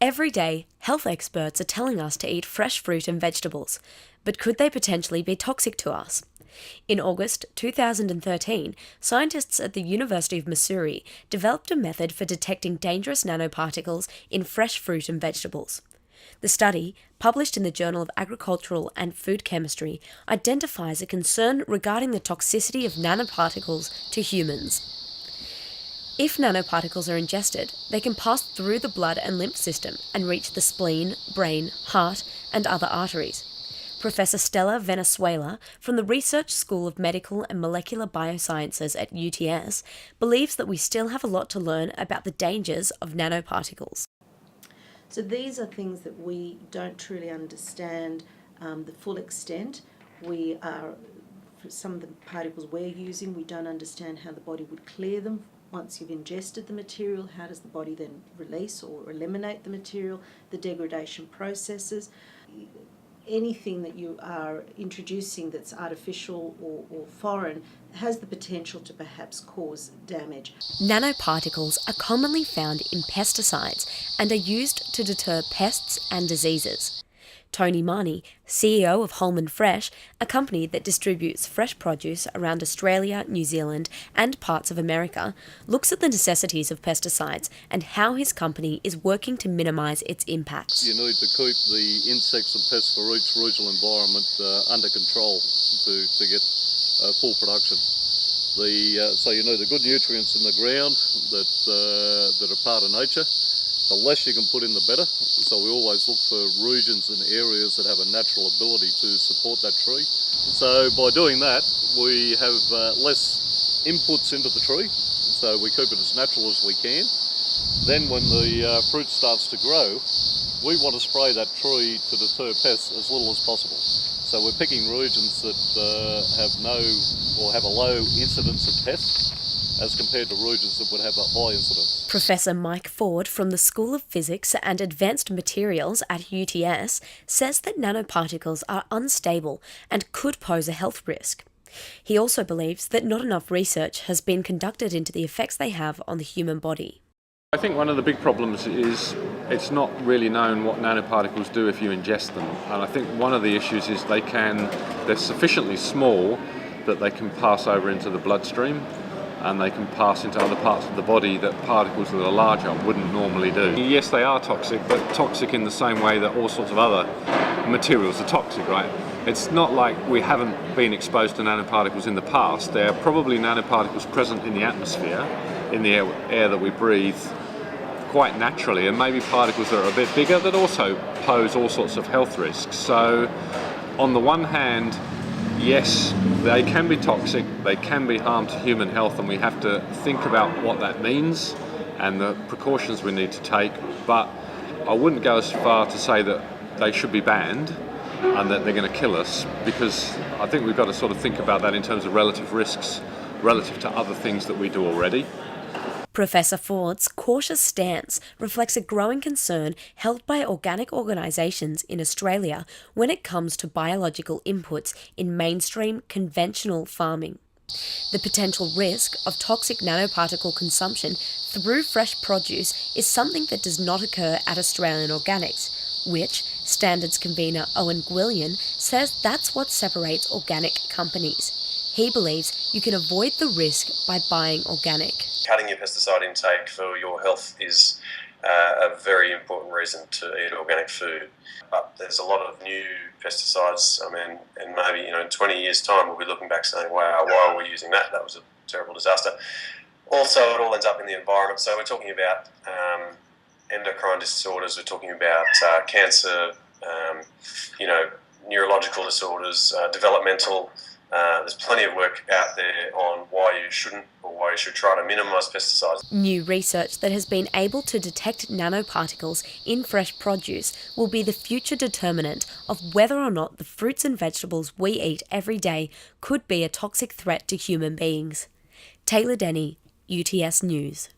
Every day, health experts are telling us to eat fresh fruit and vegetables, but could they potentially be toxic to us? In August 2013, scientists at the University of Missouri developed a method for detecting dangerous nanoparticles in fresh fruit and vegetables. The study, published in the Journal of Agricultural and Food Chemistry, identifies a concern regarding the toxicity of nanoparticles to humans. If nanoparticles are ingested, they can pass through the blood and lymph system and reach the spleen, brain, heart, and other arteries. Professor Stella Venezuela from the Research School of Medical and Molecular Biosciences at UTS believes that we still have a lot to learn about the dangers of nanoparticles. So these are things that we don't truly understand the full extent. For some of the particles we're using, we don't understand how the body would clear them. Once you've ingested the material, how does the body then release or eliminate the material, the degradation processes. Anything that you are introducing that's artificial or foreign has the potential to perhaps cause damage. Nanoparticles are commonly found in pesticides and are used to deter pests and diseases. Tony Marnie, CEO of Holman Fresh, a company that distributes fresh produce around Australia, New Zealand and parts of America, looks at the necessities of pesticides and how his company is working to minimise its impacts. You need to keep the insects and pests for each regional environment under control to get full production. So you need the good nutrients in the ground that are part of nature. The less you can put in, the better. So we always look for regions and areas that have a natural ability to support that tree. So by doing that, we have less inputs into the tree, so we keep it as natural as we can. Then when the fruit starts to grow, we want to spray that tree to deter pests as little as possible. So we're picking regions that have a low incidence of pests, as compared to regions that would have a high incidence. Professor Mike Ford from the School of Physics and Advanced Materials at UTS says that nanoparticles are unstable and could pose a health risk. He also believes that not enough research has been conducted into the effects they have on the human body. I think one of the big problems is it's not really known what nanoparticles do if you ingest them. And I think one of the issues is they're sufficiently small that they can pass over into the bloodstream, and they can pass into other parts of the body that particles that are larger wouldn't normally do. Yes, they are toxic, but toxic in the same way that all sorts of other materials are toxic, right? It's not like we haven't been exposed to nanoparticles in the past. There are probably nanoparticles present in the atmosphere, in the air that we breathe, quite naturally, and maybe particles that are a bit bigger that also pose all sorts of health risks. So, on the one hand, yes, they can be toxic, they can be harm to human health, and we have to think about what that means and the precautions we need to take, but I wouldn't go as far to say that they should be banned and that they're going to kill us, because I think we've got to sort of think about that in terms of relative risks relative to other things that we do already. Professor Ford's cautious stance reflects a growing concern held by organic organisations in Australia when it comes to biological inputs in mainstream conventional farming. The potential risk of toxic nanoparticle consumption through fresh produce is something that does not occur at Australian Organics, which, Standards convener Owen Gwillian says that's what separates organic companies. He believes you can avoid the risk by buying organic. Cutting your pesticide intake for your health is a very important reason to eat organic food. But there's a lot of new pesticides, and maybe in 20 years' time we'll be looking back saying, wow, why were we using that? That was a terrible disaster. Also, it all ends up in the environment. So we're talking about endocrine disorders, we're talking about cancer, neurological disorders, developmental. There's plenty of work out there on why you shouldn't or why you should try to minimise pesticides. New research that has been able to detect nanoparticles in fresh produce will be the future determinant of whether or not the fruits and vegetables we eat every day could be a toxic threat to human beings. Taylor Denny, UTS News.